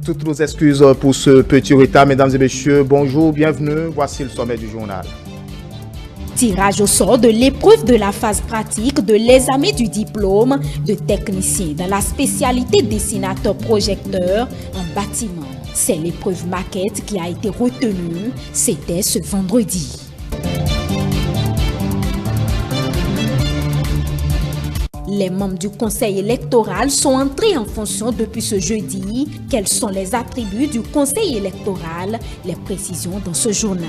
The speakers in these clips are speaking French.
Toutes nos excuses pour ce petit retard, mesdames et messieurs. Bonjour, bienvenue. Voici le sommet du journal. Tirage au sort de l'épreuve de la phase pratique de l'examen du diplôme de technicien dans la spécialité dessinateur-projecteur en bâtiment. C'est l'épreuve maquette qui a été retenue. C'était ce vendredi. Les membres du conseil électoral sont entrés en fonction depuis ce jeudi. Quels sont les attributs du conseil électoral? Les précisions dans ce journal.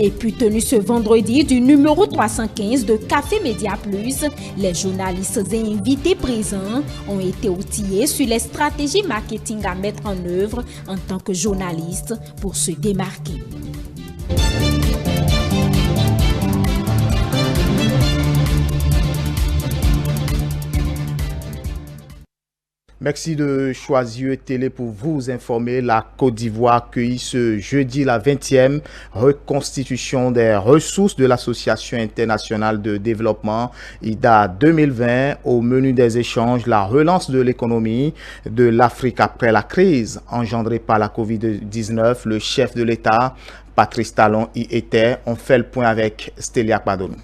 Et puis tenu ce vendredi du numéro 315 de Café Média Plus, les journalistes et invités présents ont été outillés sur les stratégies marketing à mettre en œuvre en tant que journalistes pour se démarquer. Merci de choisir Télé pour vous informer. La Côte d'Ivoire accueille ce jeudi la 20e reconstitution des ressources de l'Association internationale de développement IDA 2020. Au menu des échanges, la relance de l'économie de l'Afrique après la crise engendrée par la Covid-19. Le chef de l'État, Patrice Talon, y était. On fait le point avec Stélia Padonou.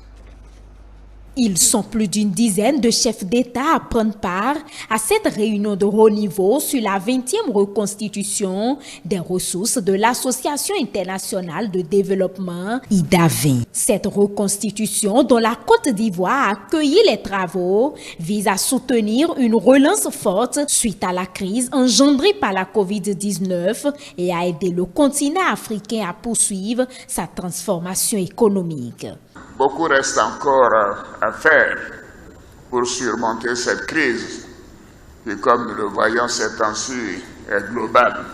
Ils sont plus d'une dizaine de chefs d'État à prendre part à cette réunion de haut niveau sur la 20e reconstitution des ressources de l'Association internationale de développement IDA 20. Cette reconstitution, dont la Côte d'Ivoire a accueilli les travaux, vise à soutenir une relance forte suite à la crise engendrée par la Covid-19 et à aider le continent africain à poursuivre sa transformation économique. Beaucoup reste encore à faire pour surmonter cette crise qui, comme nous le voyons ces temps-ci, est globale,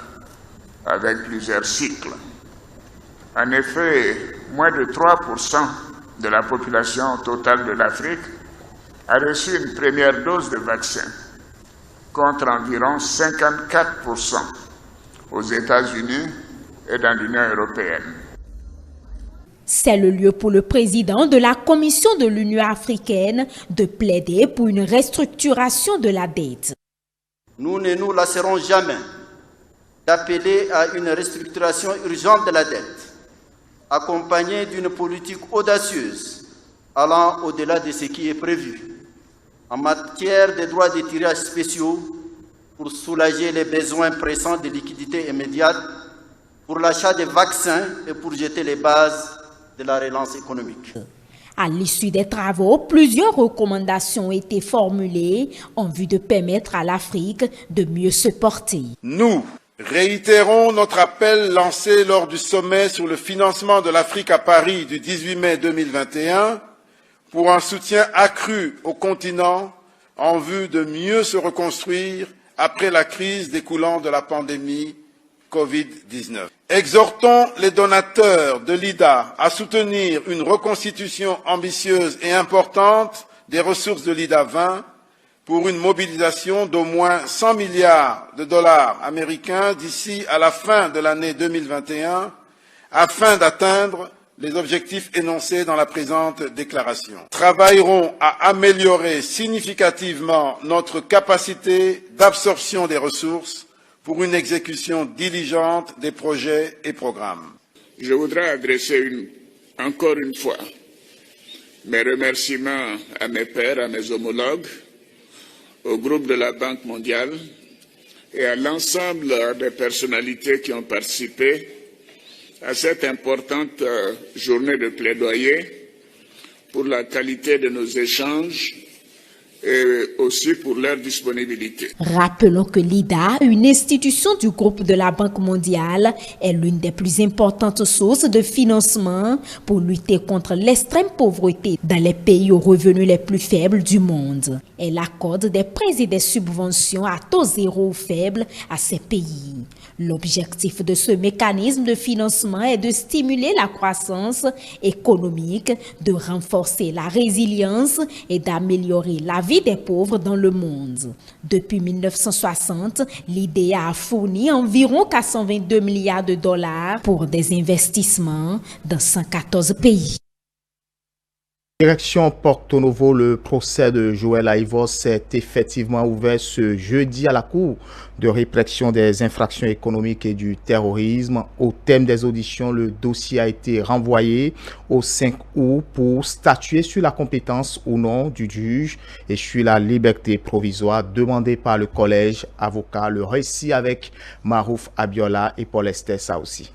avec plusieurs cycles. En effet, moins de 3% de la population totale de l'Afrique a reçu une première dose de vaccin, contre environ 54% aux États-Unis et dans l'Union européenne. C'est le lieu pour le président de la Commission de l'Union africaine de plaider pour une restructuration de la dette. Nous ne nous lasserons jamais d'appeler à une restructuration urgente de la dette, accompagnée d'une politique audacieuse allant au-delà de ce qui est prévu en matière de droits de tirage spéciaux pour soulager les besoins pressants de liquidités immédiates, pour l'achat des vaccins et pour jeter les bases de la relance économique. À l'issue des travaux, plusieurs recommandations ont été formulées en vue de permettre à l'Afrique de mieux se porter. Nous réitérons notre appel lancé lors du sommet sur le financement de l'Afrique à Paris du 18 mai 2021 pour un soutien accru au continent en vue de mieux se reconstruire après la crise découlant de la pandémie Covid-19. Exhortons les donateurs de l'IDA à soutenir une reconstitution ambitieuse et importante des ressources de l'IDA 20 pour une mobilisation d'au moins 100 milliards de dollars américains d'ici à la fin de l'année 2021 afin d'atteindre les objectifs énoncés dans la présente déclaration. Travaillerons à améliorer significativement notre capacité d'absorption des ressources pour une exécution diligente des projets et programmes. Je voudrais adresser encore une fois mes remerciements à mes pairs, à mes homologues, au groupe de la Banque mondiale et à l'ensemble des personnalités qui ont participé à cette importante journée de plaidoyer pour la qualité de nos échanges et aussi pour leur disponibilité. Rappelons que l'IDA, une institution du groupe de la Banque mondiale, est l'une des plus importantes sources de financement pour lutter contre l'extrême pauvreté dans les pays aux revenus les plus faibles du monde. Elle accorde des prêts et des subventions à taux zéro ou faible à ces pays. L'objectif de ce mécanisme de financement est de stimuler la croissance économique, de renforcer la résilience et d'améliorer la vie des pauvres dans le monde. Depuis 1960, l'IDA a fourni environ 422 milliards de dollars pour des investissements dans 114 pays. Direction Porto Novo, le procès de Joël Aïvos s'est effectivement ouvert ce jeudi à la Cour de répression des infractions économiques et du terrorisme. Au thème des auditions, le dossier a été renvoyé au 5 août pour statuer sur la compétence ou non du juge et sur la liberté provisoire demandée par le collège avocat. Le récit avec Marouf Abiola et Paul Esther Saoussi.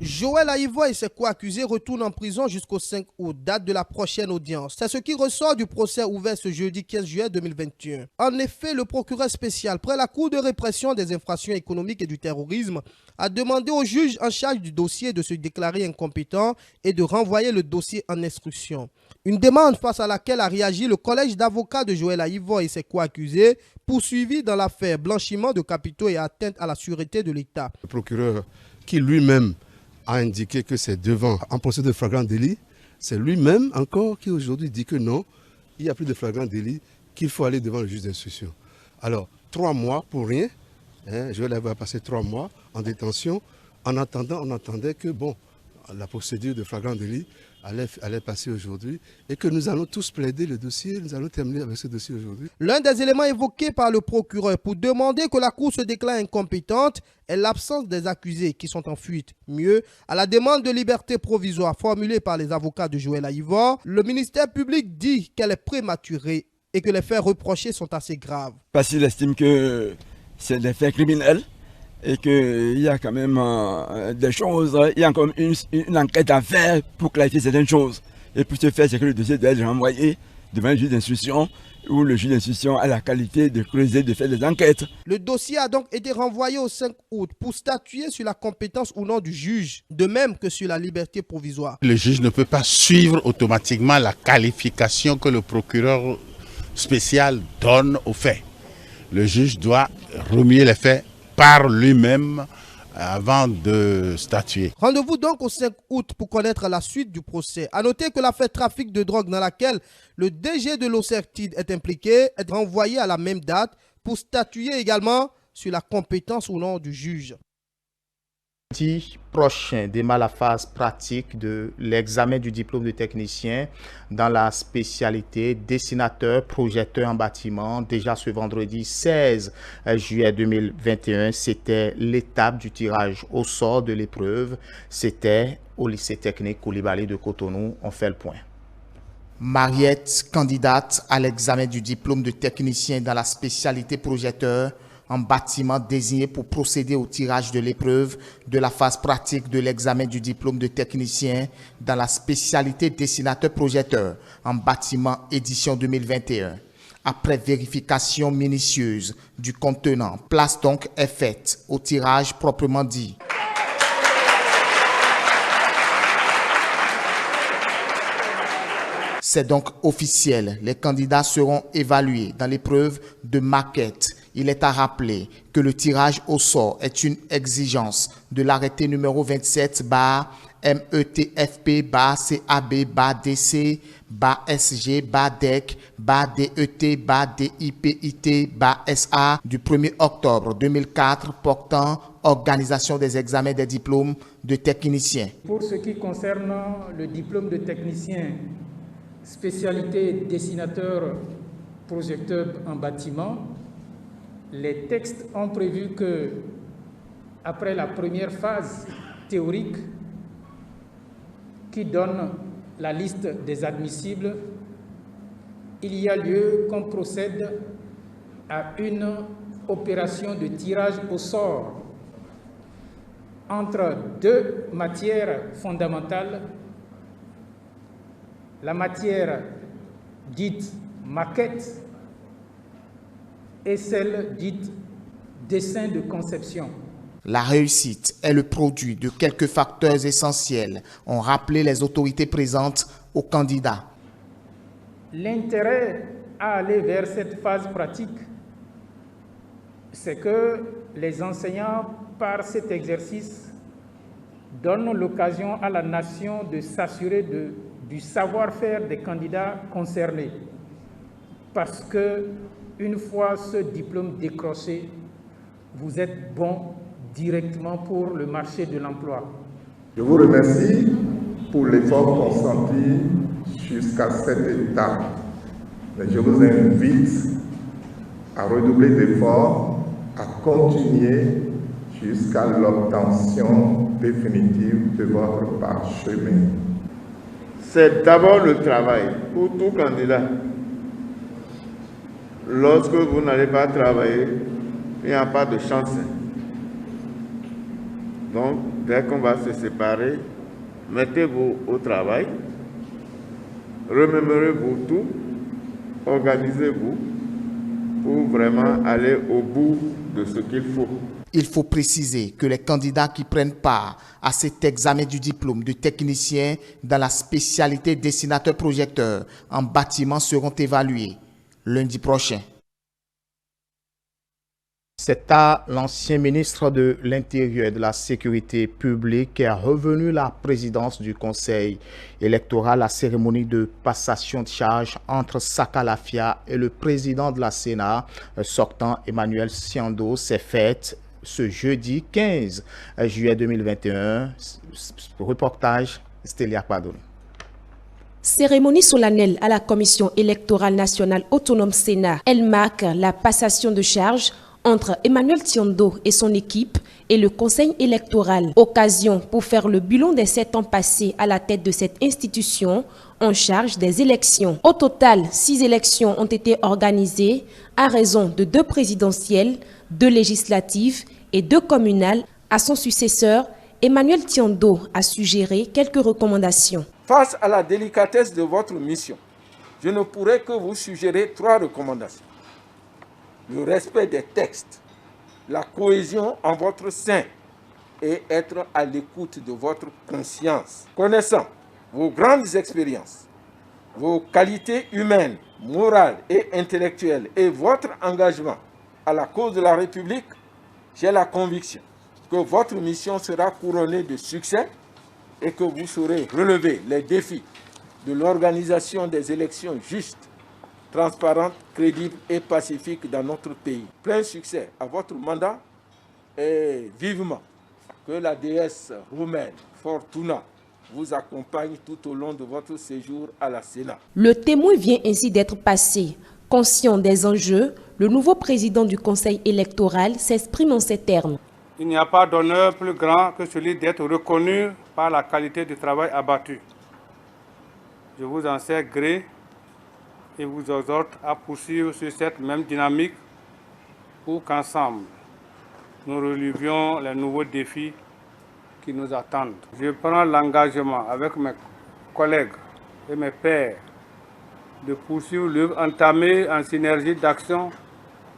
Joël Aïvos et ses co-accusés retournent en prison jusqu'au 5 août, date de la prochaine audience. C'est ce qui ressort du procès ouvert ce jeudi 15 juillet 2021. En effet, le procureur spécial près la Cour de répression des infractions économiques et du terrorisme a demandé au juge en charge du dossier de se déclarer incompétent et de renvoyer le dossier en instruction. Une demande face à laquelle a réagi le collège d'avocats de Joël Aïvos et ses co-accusés, poursuivis dans l'affaire blanchiment de capitaux et atteinte à la sûreté de l'État. Le procureur qui lui-même a indiqué que c'est devant un procès de flagrant délit, c'est lui-même encore qui aujourd'hui dit que non, il n'y a plus de flagrant délit, qu'il faut aller devant le juge d'instruction. Alors, 3 mois pour rien, Joël Aïvos a passé 3 mois en détention. En attendant, on attendait que bon, la procédure de flagrant délit allait passer aujourd'hui et que nous allons tous plaider le dossier, nous allons terminer avec ce dossier aujourd'hui. L'un des éléments évoqués par le procureur pour demander que la Cour se déclare incompétente est l'absence des accusés qui sont en fuite. Mieux, à la demande de liberté provisoire formulée par les avocats de Joël Aïvos, le ministère public dit qu'elle est prématurée et que les faits reprochés sont assez graves. Parce qu'il estime que c'est des faits criminels et qu'il y a quand même des choses, il y a encore une enquête à faire pour clarifier certaines choses. Et pour ce faire, c'est que le dossier doit être renvoyé devant le juge d'instruction où le juge d'instruction a la qualité de creuser, de faire des enquêtes. Le dossier a donc été renvoyé au 5 août pour statuer sur la compétence ou non du juge, de même que sur la liberté provisoire. Le juge ne peut pas suivre automatiquement la qualification que le procureur spécial donne aux faits. Le juge doit remuer les faits par lui-même avant de statuer. Rendez-vous donc au 5 août pour connaître la suite du procès. A noter que l'affaire trafic de drogue dans laquelle le DG de l'OCERTID est impliqué est renvoyé à la même date pour statuer également sur la compétence ou non du juge. Prochain démarre la phase pratique de l'examen du diplôme de technicien dans la spécialité dessinateur, projecteur en bâtiment. Déjà ce vendredi 16 juillet 2021, c'était l'étape du tirage au sort de l'épreuve. C'était au lycée technique Coulibaly de Cotonou. On fait le point. Mariette, candidate à l'examen du diplôme de technicien dans la spécialité projecteur en bâtiment désigné pour procéder au tirage de l'épreuve de la phase pratique de l'examen du diplôme de technicien dans la spécialité dessinateur-projecteur en bâtiment édition 2021. Après vérification minutieuse du contenant, place donc est faite au tirage proprement dit. C'est donc officiel. Les candidats seront évalués dans l'épreuve de maquette. Il est à rappeler que le tirage au sort est une exigence de l'arrêté numéro 27/METFP/CAB/DEC/DET/DIPIT/SA du 1er octobre 2004 portant organisation des examens des diplômes de technicien. Pour ce qui concerne le diplôme de technicien spécialité dessinateur projecteur en bâtiment, les textes ont prévu que, après la première phase théorique qui donne la liste des admissibles, il y a lieu qu'on procède à une opération de tirage au sort entre 2 matières fondamentales. La matière dite maquette et celle dite dessin de conception. La réussite est le produit de quelques facteurs essentiels, ont rappelé les autorités présentes aux candidats. L'intérêt à aller vers cette phase pratique, c'est que les enseignants, par cet exercice, donnent l'occasion à la nation de s'assurer du savoir-faire des candidats concernés. Parce que, une fois ce diplôme décroché, vous êtes bon directement pour le marché de l'emploi. Je vous remercie pour l'effort consenti jusqu'à cette étape. Mais je vous invite à redoubler d'efforts, à continuer jusqu'à l'obtention définitive de votre parchemin. C'est d'abord le travail pour tout candidat. Lorsque vous n'allez pas travailler, il n'y a pas de chance. Donc, dès qu'on va se séparer, mettez-vous au travail, remémorez-vous tout, organisez-vous pour vraiment aller au bout de ce qu'il faut. Il faut préciser que les candidats qui prennent part à cet examen du diplôme de technicien dans la spécialité dessinateur-projecteur en bâtiment seront évalués lundi prochain. C'est à l'ancien ministre de l'Intérieur et de la Sécurité publique qui est revenu la présidence du Conseil électoral. La cérémonie de passation de charge entre Saka Lafia et le président de la Sénat sortant, Emmanuel Tiando, s'est faite ce jeudi 15 juillet 2021. Reportage Stélia Padoun. Cérémonie solennelle à la Commission électorale nationale autonome Sénat. Elle marque la passation de charge entre Emmanuel Tiando et son équipe et le Conseil électoral. Occasion pour faire le bilan des 7 ans passés à la tête de cette institution en charge des élections. Au total, 6 élections ont été organisées à raison de 2 présidentielles, 2 législatives et 2 communales. À son successeur, Emmanuel Tiando a suggéré quelques recommandations. Face à la délicatesse de votre mission, je ne pourrais que vous suggérer 3 recommandations. Le respect des textes, la cohésion en votre sein et être à l'écoute de votre conscience. Connaissant vos grandes expériences, vos qualités humaines, morales et intellectuelles et votre engagement à la cause de la République, j'ai la conviction que votre mission sera couronnée de succès et que vous saurez relever les défis de l'organisation des élections justes, transparente, crédible et pacifique dans notre pays. Plein succès à votre mandat et vivement que la déesse roumaine Fortuna vous accompagne tout au long de votre séjour à la Sénat. Le témoin vient ainsi d'être passé. Conscient des enjeux, le nouveau président du Conseil électoral s'exprime en ces termes. Il n'y a pas d'honneur plus grand que celui d'être reconnu par la qualité du travail abattu. Je vous en sais gré et vous exhorte à poursuivre sur cette même dynamique pour qu'ensemble, nous relevions les nouveaux défis qui nous attendent. Je prends l'engagement avec mes collègues et mes pairs de poursuivre l'œuvre entamée en synergie d'action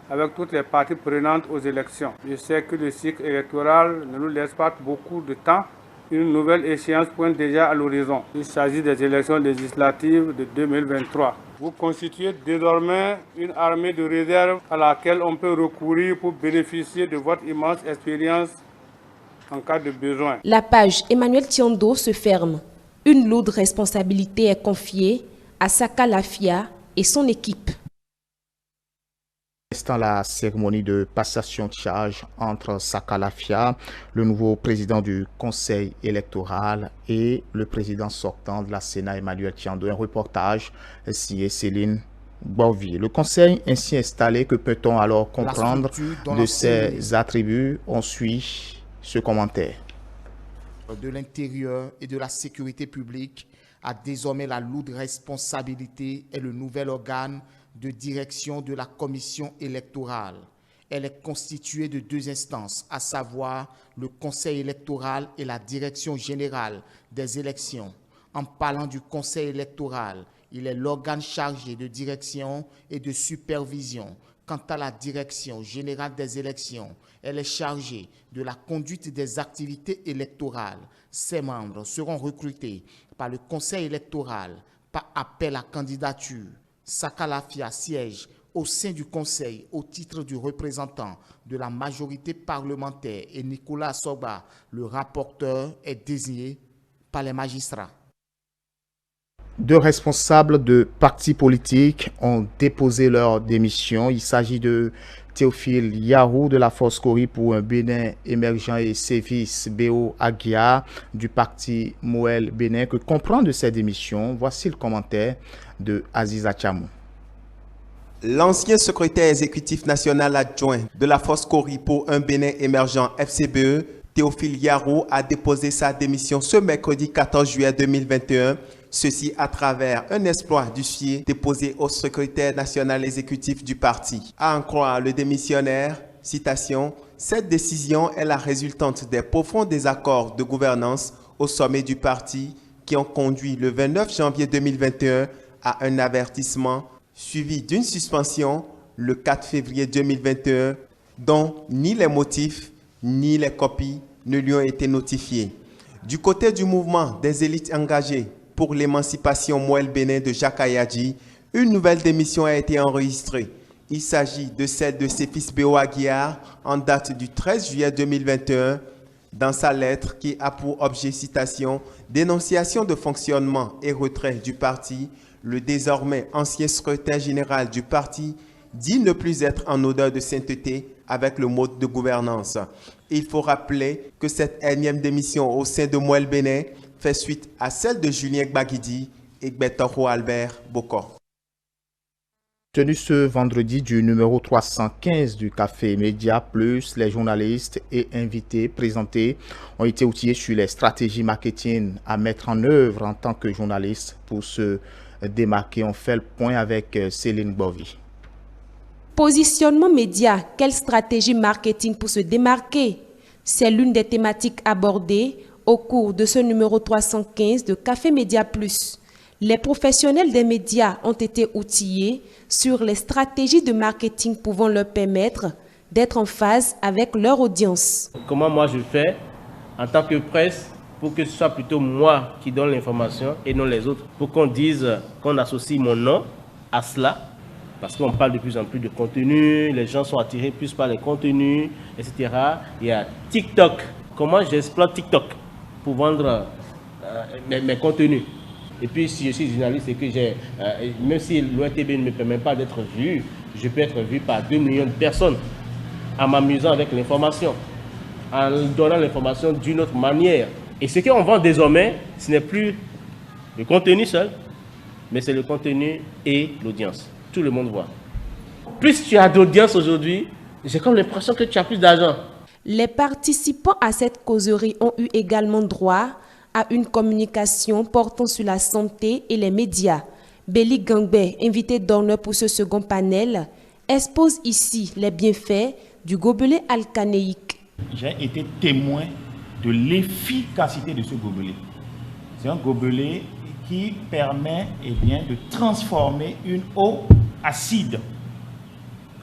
avec toutes les parties prenantes aux élections. Je sais que le cycle électoral ne nous laisse pas beaucoup de temps. Une nouvelle échéance pointe déjà à l'horizon. Il s'agit des élections législatives de 2023. Vous constituez désormais une armée de réserve à laquelle on peut recourir pour bénéficier de votre immense expérience en cas de besoin. La page Emmanuel Tiando se ferme. Une lourde responsabilité est confiée à Saka Lafia et son équipe. Dans la cérémonie de passation de charge entre Saka Lafia, le nouveau président du Conseil électoral, et le président sortant de la Sénat, Emmanuel Tiando. Un reportage signé Céline Borvier. Le Conseil ainsi installé, que peut-on alors comprendre de ses attributs? On suit ce commentaire. De l'Intérieur et de la Sécurité publique a désormais la lourde responsabilité et le nouvel organe de direction de la commission électorale. Elle est constituée de 2 instances, à savoir le Conseil électoral et la Direction générale des élections. En parlant du Conseil électoral, il est l'organe chargé de direction et de supervision. Quant à la Direction générale des élections, elle est chargée de la conduite des activités électorales. Ses membres seront recrutés par le Conseil électoral par appel à candidature. Saka Lafia siège au sein du Conseil au titre du représentant de la majorité parlementaire et Nicolas Soba, le rapporteur, est désigné par les magistrats. Deux responsables de partis politiques ont déposé leur démission. Il s'agit de Théophile Yarou de la Force Cori pour un Bénin émergent et Sévis Béo Aguiar du parti Moël Bénin. Que comprend de ces démissions? Voici le commentaire de Aziza Chamou. L'ancien secrétaire exécutif national adjoint de la Force Cori pour un Bénin émergent FCBE, Théophile Yarou, a déposé sa démission ce mercredi 14 juillet 2021. Ceci à travers un exploit du dossier déposé au secrétaire national exécutif du parti. À en croire le démissionnaire, citation, « Cette décision est la résultante des profonds désaccords de gouvernance au sommet du parti qui ont conduit le 29 janvier 2021 à un avertissement suivi d'une suspension le 4 février 2021 dont ni les motifs ni les copies ne lui ont été notifiés. Du côté du mouvement des élites engagées pour l'émancipation Moël Bénin de Jacques Ayadji, une nouvelle démission a été enregistrée. Il s'agit de celle de Sévis Béo Aguiar en date du 13 juillet 2021 dans sa lettre qui a pour objet, citation, « Dénonciation de fonctionnement et retrait du parti », le désormais ancien secrétaire général du parti dit ne plus être en odeur de sainteté avec le mode de gouvernance. Il faut rappeler que cette énième démission au sein de Moël Bénin fait suite à celle de Julien Gbagidi et Gbetoro Albert Bokor. Tenu ce vendredi du numéro 315 du Café Média Plus, les journalistes et invités présentés ont été outillés sur les stratégies marketing à mettre en œuvre en tant que journaliste pour se démarquer. On fait le point avec Céline Bovi. Positionnement média, quelle stratégie marketing pour se démarquer? C'est l'une des thématiques abordées au cours de ce numéro 315 de Café Média Plus. Les professionnels des médias ont été outillés sur les stratégies de marketing pouvant leur permettre d'être en phase avec leur audience. Comment moi je fais en tant que presse pour que ce soit plutôt moi qui donne l'information et non les autres, pour qu'on dise, qu'on associe mon nom à cela, parce qu'on parle de plus en plus de contenu, les gens sont attirés plus par les contenus, etc. Il y a TikTok. Comment j'exploite TikTok pour vendre mes contenus? Et puis si je suis journaliste et que même si l'ORTB ne me permet pas d'être vu, je peux être vu par 2 millions de personnes en m'amusant avec l'information, en donnant l'information d'une autre manière. Et ce qu'on vend désormais, ce n'est plus le contenu seul, mais c'est le contenu et l'audience. Tout le monde voit. Plus tu as d'audience aujourd'hui, j'ai comme l'impression que tu as plus d'argent. Les participants à cette causerie ont eu également droit à une communication portant sur la santé et les médias. Béli Gangbe, invité d'honneur pour ce second panel, expose ici les bienfaits du gobelet alcanéique. J'ai été témoin de l'efficacité de ce gobelet. C'est un gobelet qui permet de transformer une eau acide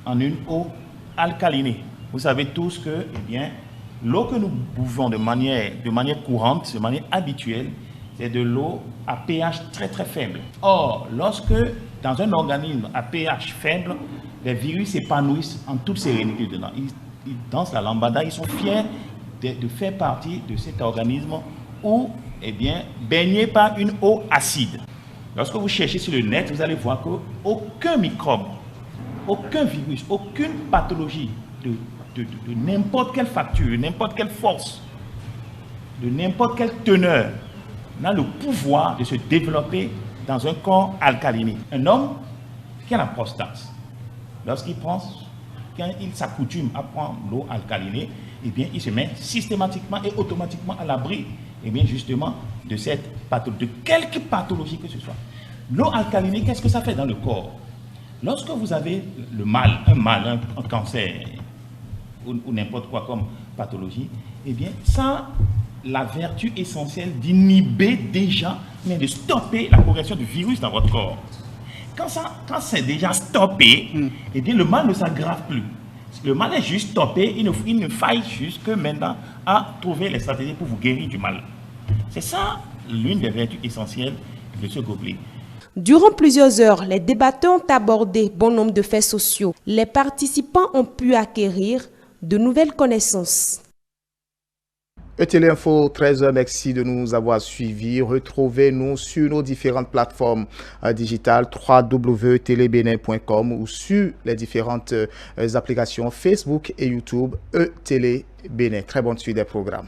en une eau alcalinée. Vous savez tous que l'eau que nous buvons de manière courante, de manière habituelle, c'est de l'eau à pH très très faible. Or, lorsque dans un organisme à pH faible, les virus s'épanouissent en toute sérénité dedans. Ils dansent la lambada, ils sont fiers de faire partie de cet organisme où, baigné par une eau acide. Lorsque vous cherchez sur le net, vous allez voir qu'aucun microbe, aucun virus, aucune pathologie de n'importe quelle facture, de n'importe quelle force, de n'importe quelle teneur, n'a le pouvoir de se développer dans un corps alcaliné. Un homme qui a la prostate, quand il s'accoutume à prendre l'eau alcalinée, il se met systématiquement et automatiquement à l'abri justement de cette pathologie, de quelque pathologie que ce soit. L'eau alcalinée, qu'est-ce que ça fait dans le corps? Lorsque vous avez un cancer, ou n'importe quoi comme pathologie, ça a la vertu essentielle d'inhiber déjà, mais de stopper la progression du virus dans votre corps. Quand c'est déjà stoppé, le mal ne s'aggrave plus. Le mal est juste stoppé, il ne faille juste que maintenant à trouver les stratégies pour vous guérir du mal. C'est ça l'une des vertus essentielles de ce gobelet. Durant plusieurs heures, les débatteurs ont abordé bon nombre de faits sociaux. Les participants ont pu acquérir de nouvelles connaissances. Téléinfo 13h, merci de nous avoir suivis. Retrouvez-nous sur nos différentes plateformes digitales www.telebenin.com ou sur les différentes applications Facebook et YouTube Télé Bénin. Très bonne suite des programmes.